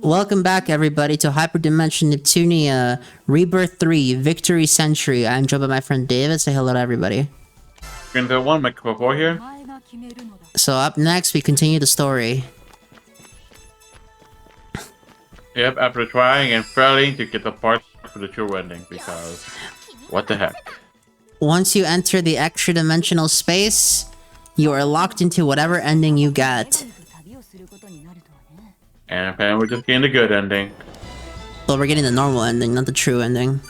Welcome back, everybody, to Hyperdimension Neptunia Rebirth 3 Victory Century. I'm joined by my friend David. Say hello to everybody. Gonna do one, make a 4 here. So up next, we continue the story. Yep, after trying and failing to get the parts for the true ending, because what the heck. Once you enter the extra-dimensional space, you are locked into whatever ending you get. And apparently we're just getting the good ending. Well, we're getting the normal ending, not the true ending.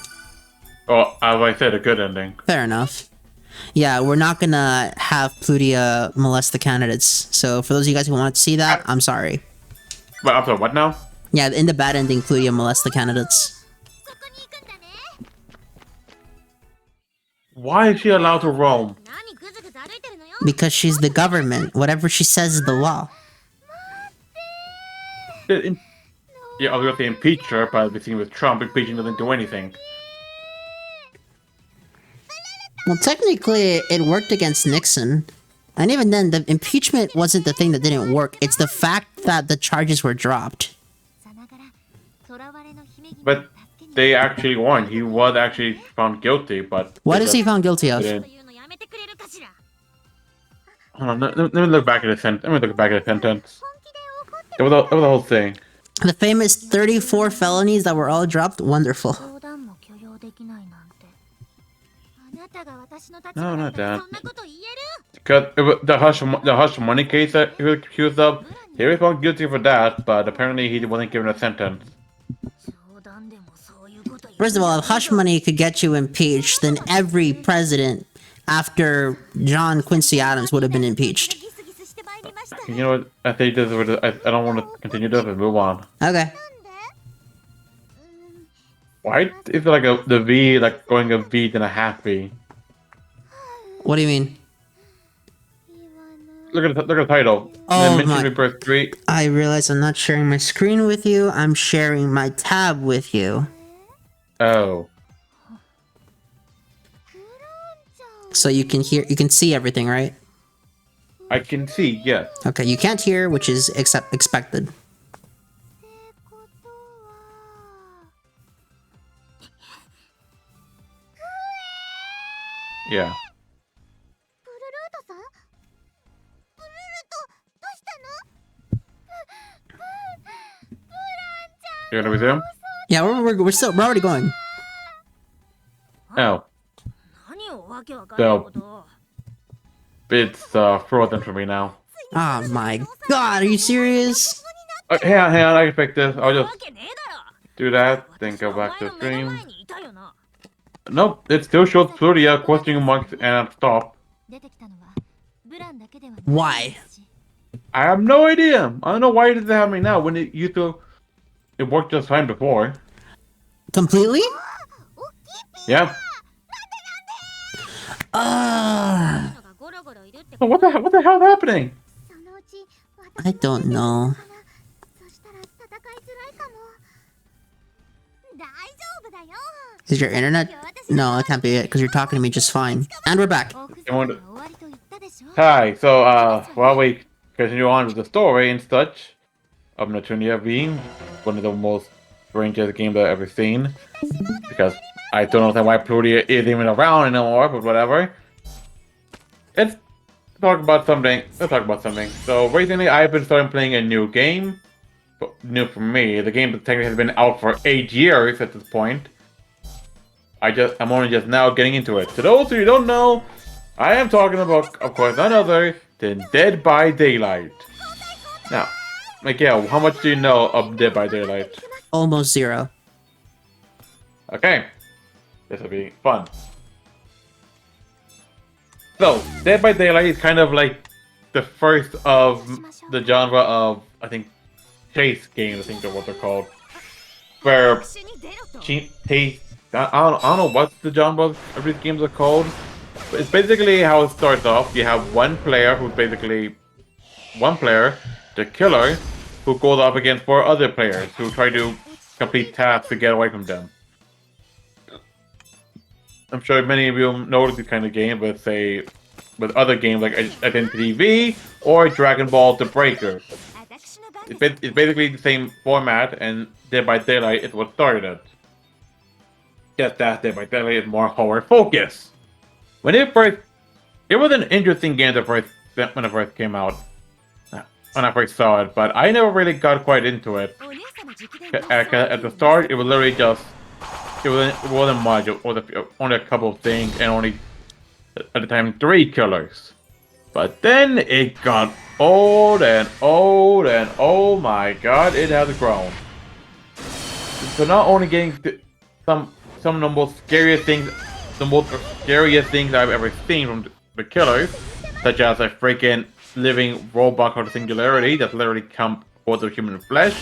Well, as I said, a good ending. Fair enough. Yeah, we're not gonna have Plutia molest the candidates. So for those of you guys who want to see that, I'm sorry. But I'm sorry, what now? Yeah, in the bad ending, Plutia molests the candidates. Why is she allowed to roam? Because she's the government. Whatever she says is the law. Yeah, I was gonna say impeach her, but the thing with Trump, impeaching doesn't do anything. Well, technically, it worked against Nixon. And even then, the impeachment wasn't the thing that didn't work. It's the fact that the charges were dropped. But they actually won. He was actually found guilty, but... What is he found guilty of? Hold on, let me look back at the sentence. Let me look back at the sentence. It was the whole thing. The famous 34 felonies that were all dropped? Wonderful. No, not that. Because it was the hush money case that he was accused of, he was found guilty for that, but apparently he wasn't given a sentence. First of all, if hush money could get you impeached, then every president after John Quincy Adams would have been impeached. You know what? I think this is. I don't want to continue this and move on. Okay. Why is it like the V like going a V then a half V? What do you mean? Look at the title. Oh Dimension my! Rebirth 3. I realize I'm not sharing my screen with you. I'm sharing my tab with you. Oh. So you can see everything, right? I can see, yes. Okay, you can't hear, which is expected. Yeah. You're gonna resume? Yeah, we're already going. Oh. So it's frozen for me now. Oh my god, are you serious? Hang on, I can fix this. I'll just do that, then go back to the stream. Nope, it still shows Plutia questioning marks and stop. Why? I have no idea. I don't know why it isn't happening now when it used to. It worked just fine before. Completely? Yeah. What the hell is happening? I don't know. Is your internet? No, it can't be it, because you're talking to me just fine. And we're back. Hi, so, while we continue on with the story and such of Neptunia being one of the most strangest games I've ever seen, because I don't understand why Plutia isn't even around anymore, but whatever. Let's talk about something. So recently I've been starting playing a new game. New for me. The game technically has been out for 8 years at this point. I'm only just now getting into it. To those who don't know, I am talking about, of course, none other than Dead by Daylight. Now, Miguel, how much do you know of Dead by Daylight? Almost zero. Okay. This will be fun. So, Dead by Daylight is kind of like the first of the genre of, I think, chase games, I think is what they're called. Where I don't know what the genre of these games are called, but it's basically how it starts off. You have one player who's basically the killer, who goes up against 4 other players who try to complete tasks to get away from them. I'm sure many of you know this kind of game with other games like Identity V or Dragon Ball The Breaker. it's basically the same format, and Dead by Daylight is what started it. Just that Dead by Daylight is more horror focused. It was an interesting game when it first came out. When I first saw it, but I never really got quite into it. At the start, it was literally just it wasn't much. It was only a couple of things, and only at the time 3 killers. But then it got old and old, and oh my god, it has grown. So not only getting some of the most scariest things, I've ever seen from the killers, such as a freaking living robot called Singularity that's literally composed of human flesh,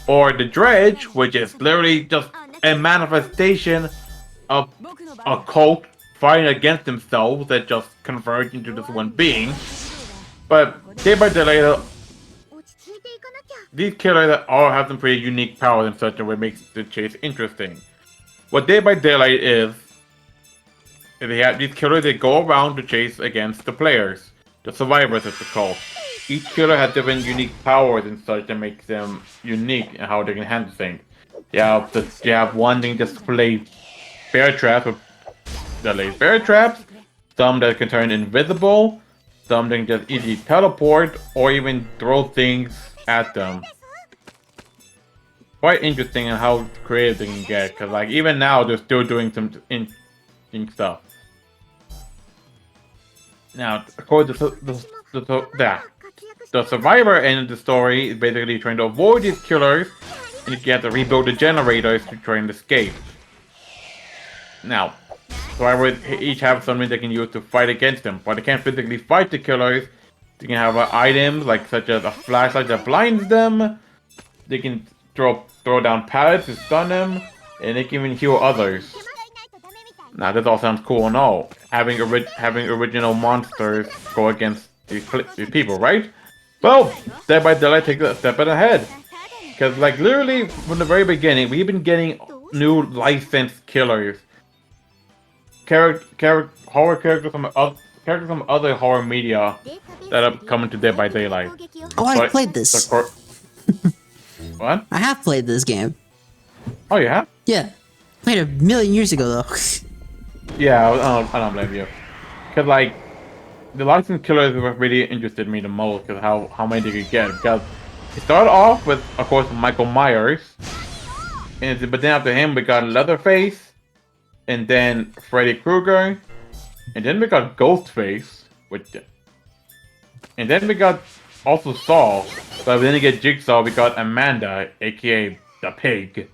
or the Dredge, which is literally just a manifestation of a cult fighting against themselves that just converge into this one being. But Day by Daylight, these killers all have some pretty unique powers in such a way makes the chase interesting. What Day by Daylight is they have these killers that go around to chase against the players, the survivors as it's called. Each killer has different unique powers and such that makes them unique in how they can handle things. You have one thing just to play bear traps that lays bear traps, some that can turn invisible, some that can just easily teleport, or even throw things at them. Quite interesting in how creative they can get, because like even now they're still doing some interesting stuff. Now, according to the survivor end of the story is basically trying to avoid these killers, and you have to rebuild the generators to try and escape. Now, survivors each have something they can use to fight against them, but they can't physically fight the killers. They can have items such as a flashlight that blinds them. They can throw down pallets to stun them, and they can even heal others. Now, this all sounds cool and all. Having original monsters go against these people, right? Well, Dead by Daylight takes a step ahead. Because, like, literally, from the very beginning, we've been getting new licensed killers. Horror characters from other horror media that are coming to Dead by Daylight. Oh, I played this. What? I have played this game. Oh, you have? Yeah. Played it 1,000,000 years ago, though. Yeah, I don't blame you. Because, like, the licensed killers were really interested me the most, because how many they could get. Because it started off with, of course, Michael Myers. But then after him, we got Leatherface. And then Freddy Krueger. And then we got Ghostface. And then we got also Saw. But we didn't get Jigsaw, we got Amanda, aka the Pig.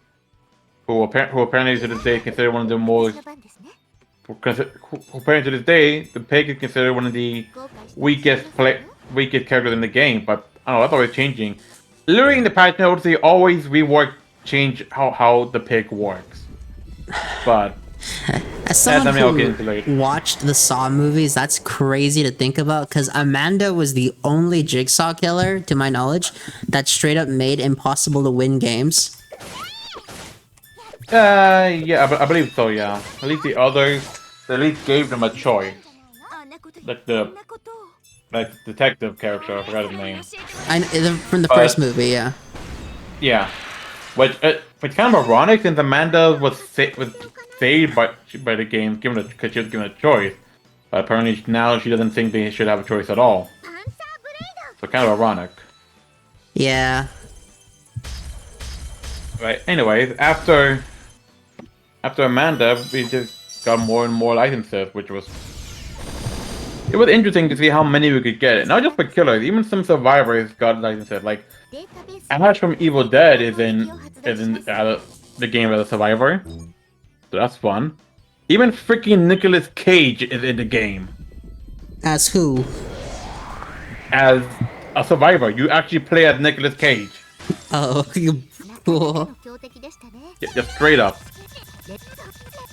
Who apparently to this day is considered one of the most... Apparently to this day, the Pig is considered one of the weakest characters in the game. But I don't know, that's always changing. Literally in the patch notes, they always change how the Pig works. But... As someone who watched the Saw movies, that's crazy to think about, because Amanda was the only Jigsaw killer, to my knowledge, that straight up made impossible to win games. Yeah, I believe so, yeah. At least the others, they at least gave them a choice. Like the detective character, I forgot his name. From the first movie, yeah. Yeah. Which kind of ironic, since Amanda was saved by the game, because she was given a choice. But apparently now she doesn't think they should have a choice at all. So kind of ironic. Yeah. Right. Anyways, after Amanda, we just got more and more licenses, which was interesting to see how many we could get. Not just for killers, even some survivors got licenses. Like Ash from Evil Dead is in the game as a survivor. So that's fun. Even freaking Nicolas Cage is in the game. As who? As a survivor. You actually play as Nicolas Cage. Oh, cool. Yeah, just straight up.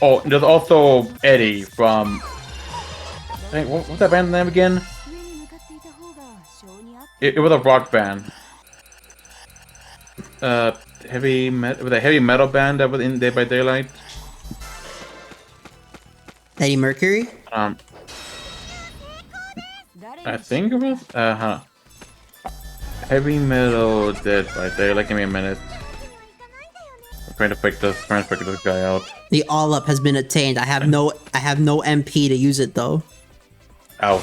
Oh, there's also Eddie from... Hey, what's that band's name again? It was a rock band. It was a heavy metal band that was in Dead by Daylight. Eddie Mercury? I think it was. Heavy metal dead right there. Like, give me a minute. I'm trying to pick this guy out. The all up has been attained. I have no MP to use it though. Ow.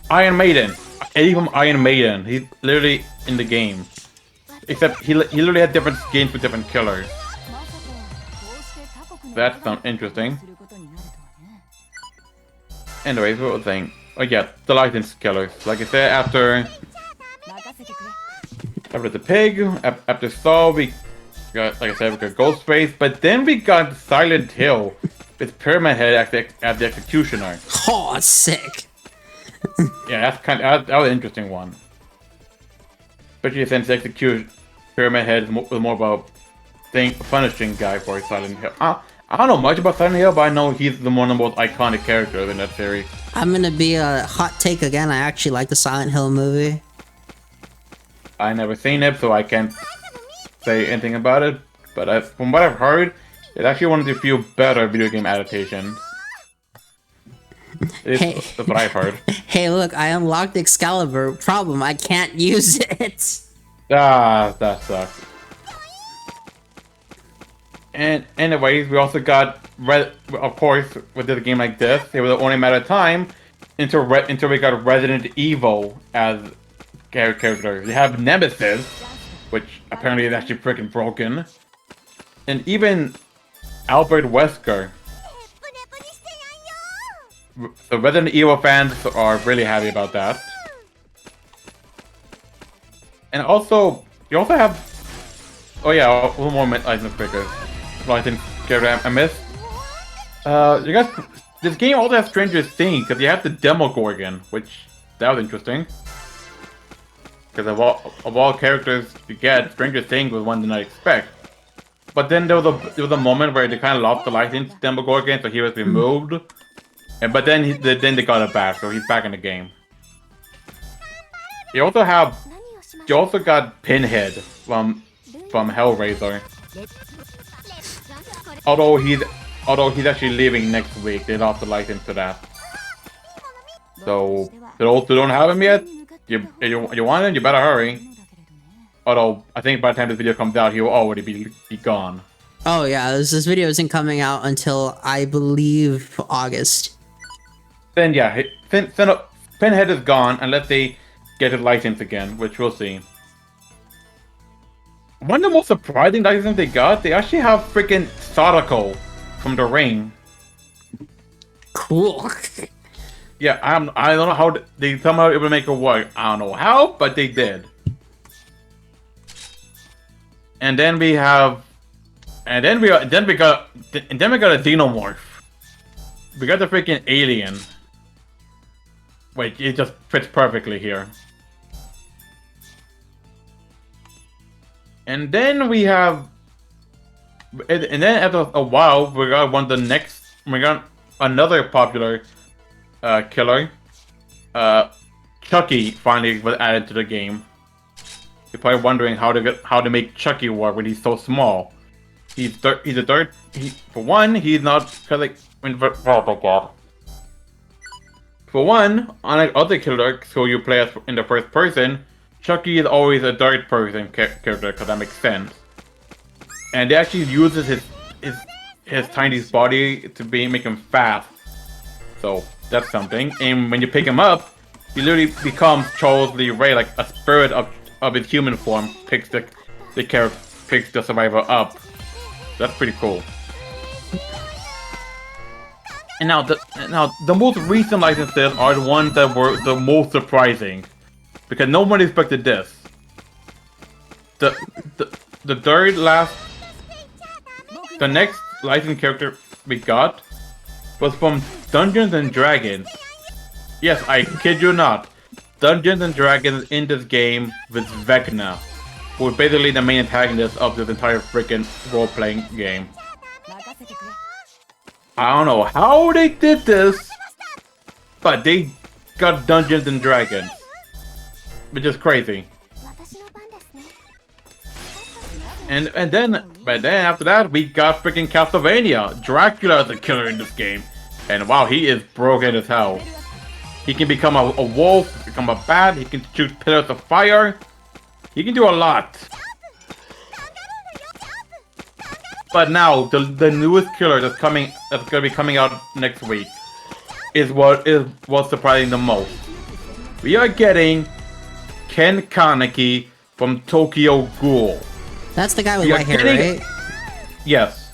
Iron Maiden. Even Iron Maiden. He's literally in the game. Except he literally had different skins with different killers. That sounds interesting. Anyways, what was I saying? Oh yeah, the licensed killers. Like I said, after the pig, after Saw, we got, like I said, we got Ghostface, but then we got Silent Hill with Pyramid Head as the Executioner. Oh, sick. Yeah, that was an interesting one. Especially since Pyramid Head is more about punishing guy for Silent Hill. I don't know much about Silent Hill, but I know he's one of the most iconic characters in that series. I'm gonna be a hot take again. I actually like the Silent Hill movie. I never seen it, so I can't say anything about it. But from what I've heard, it's actually one of the few better video game adaptations. That's what I've heard. Hey, look, I unlocked Excalibur. Problem, I can't use it. Ah, that sucks. And anyways, we also got of course, with a game like this, it was only a matter of time until we got Resident Evil as characters. They have Nemesis, which apparently is actually freaking broken, and even Albert Wesker. The Resident Evil fans are really happy about that. And also, you also have, oh yeah, a little more licensed figures. Licensed character I missed. You guys, this game also has Stranger Things because you have the Demogorgon, which that was interesting. Because of all characters you get, Stranger Things was one did not expect. But then there was a moment where they kind of lost the license to Demogorgon, so he was removed. But then they got it back, so he's back in the game. You also got Pinhead from Hellraiser. Although he's actually leaving next week, they lost the license to that. So for those who don't have him yet, you want him, you better hurry. Although I think by the time this video comes out, he will already be gone. Oh yeah, this video isn't coming out until I believe August. Then yeah, Pinhead is gone unless they get his license again, which we'll see. One of the most surprising licenses they got, they actually have freaking Sadako from The Ring. Cool. Yeah, I don't know how they somehow able to make it work. I don't know how, but they did. And then we got a Xenomorph. We got the freaking alien. Wait, it just fits perfectly here. And then we have, and then after a while, we got another popular killer. Chucky finally was added to the game. You're probably wondering how to make Chucky work when he's so small. For one, he's not oh my god. For one, unlike other killers who you play as in the first person, Chucky is always a third person character, because that makes sense. And they actually uses his tiny body to make him fast. So that's something. And when you pick him up, he literally becomes Charles Lee Ray, like a spirit of his human form, picks the survivor up. That's pretty cool. And now the most recent licenses are the ones that were the most surprising, because no one expected this. The next licensed character we got was from Dungeons and Dragons. Yes, I kid you not. Dungeons and Dragons in this game with Vecna, who is basically the main antagonist of this entire freaking role-playing game. I don't know how they did this, but they got Dungeons and Dragons, which is crazy. But then after that, we got freaking Castlevania. Dracula is a killer in this game, and wow, he is broken as hell. He can become a wolf, become a bat. He can shoot pillars of fire. He can do a lot. But now the newest killer that's gonna be coming out next week is what's surprising the most. We are getting Ken Kaneki from Tokyo Ghoul. That's the guy with white hair, right? Yes.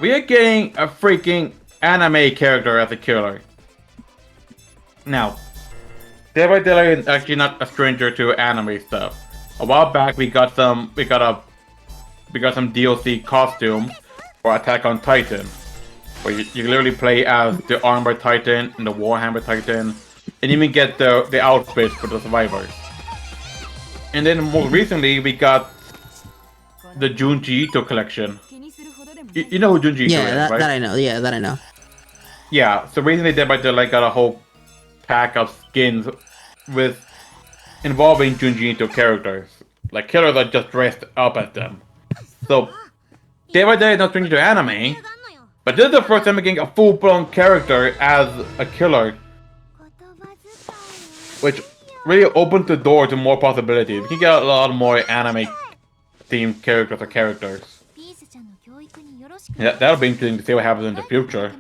We are getting a freaking anime character as a killer. Now, Dead by Daylight is actually not a stranger to anime stuff. A while back, we got some DLC costumes for Attack on Titan, where you literally play as the Armored Titan and the Warhammer Titan, and even get the outfits for the survivors. And then more recently, we got the Junji Ito collection. You know who Junji Ito is, right? That I know. Yeah, that I know. Yeah, so recently Dead by Daylight got a whole pack of skins involving Junji Ito characters. Like killers that just dressed up as them. So, Dead by Daylight is not stranger to anime, but this is the first time we're getting a full-blown character as a killer, which really opens the door to more possibilities. We can get a lot more anime-themed characters. Yeah, that'll be interesting to see what happens in the future.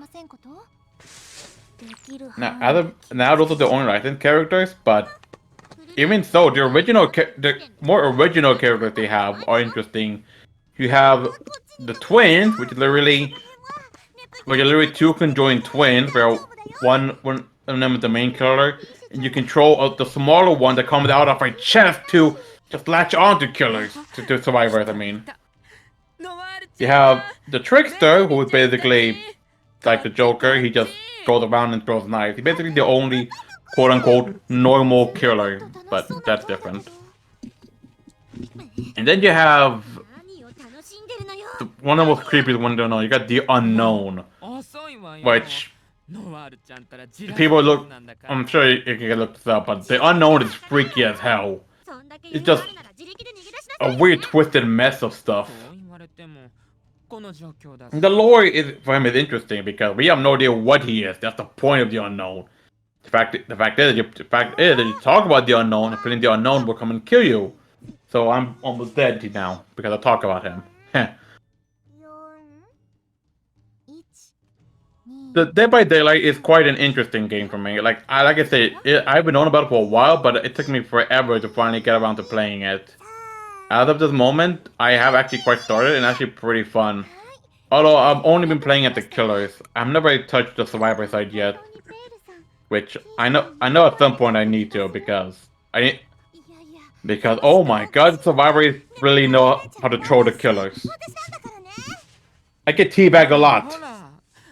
Now those are the only licensed characters, but even so, the more original characters they have are interesting. You have the twins, which are literally two conjoined twins, where one of them is the main killer, and you control the smaller one that comes out of her chest to just latch onto killers, to survivors, I mean. You have the trickster, who is basically like the Joker. He just goes around and throws knives. He's basically the only quote-unquote normal killer, but that's different. And then you have one of the most creepy ones to know. You got the Unknown, which people look. I'm sure you can look this up, but the Unknown is freaky as hell. It's just a weird, twisted mess of stuff. The lore for him is interesting because we have no idea what he is. That's the point of the Unknown. The fact is that you talk about the Unknown, and feeling the Unknown will come and kill you. So I'm almost dead now because I talk about him. The Dead by Daylight is quite an interesting game for me. Like I said, I've been known about it for a while, but it took me forever to finally get around to playing it. As of this moment, I have actually quite started and actually pretty fun. Although I've only been playing at the killers. I've never touched the survivor side yet, which I know at some point I need to because oh my god, survivors really know how to troll the killers. I get teabagged a lot.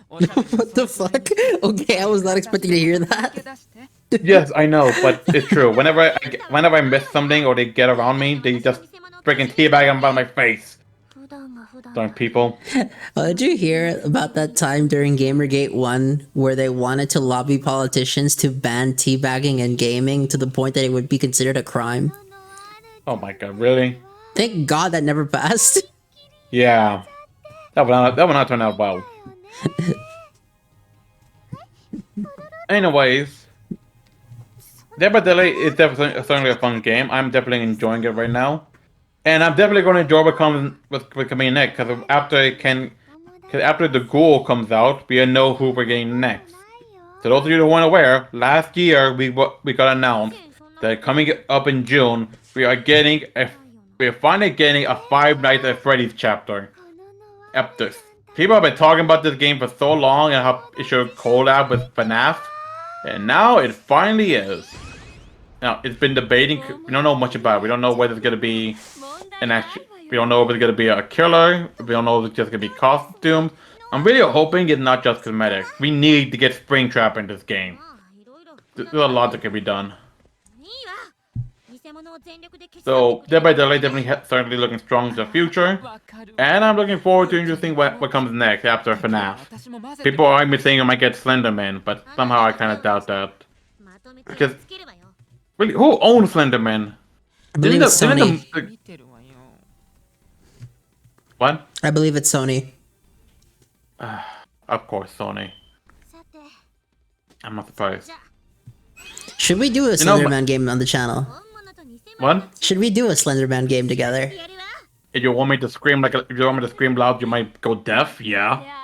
What the fuck? Okay, I was not expecting to hear that. Yes, I know, but it's true. Whenever I miss something or they get around me, they just freaking teabag them by my face. Darn people. Did you hear about that time during Gamergate 1 where they wanted to lobby politicians to ban teabagging and gaming to the point that it would be considered a crime? Oh my god, really? Thank god that never passed. Yeah. That would not turn out well. Anyways, Dead by Daylight is certainly a fun game. I'm definitely enjoying it right now, and I'm definitely going to enjoy what coming next. Because after the Ghoul comes out, we know who we're getting next. So those of you who aren't aware, last year we got announced that coming up in June we are finally getting a Five Nights at Freddy's chapter. People have been talking about this game for so long and how it should collab with FNAF, and now it finally is. Now it's been debating. We don't know much about it. We don't know whether it's gonna be we don't know if it's gonna be a killer. We don't know if it's just gonna be costumes. I'm really hoping it's not just cosmetics. We need to get Springtrap in this game. There's a lot that can be done. So Dead by Daylight definitely certainly looking strong to the future, and I'm looking forward to interesting what comes next after FNAF. People are saying I might get Slenderman, but somehow I kind of doubt that. Because really, who owns Slenderman? I believe it's Sony. What? I believe it's Sony. Of course, Sony. I'm not surprised. Should we do a Slenderman game on the channel? What? Should we do a Slenderman game together? If you want me to scream if you want me to scream loud, you might go deaf. Yeah.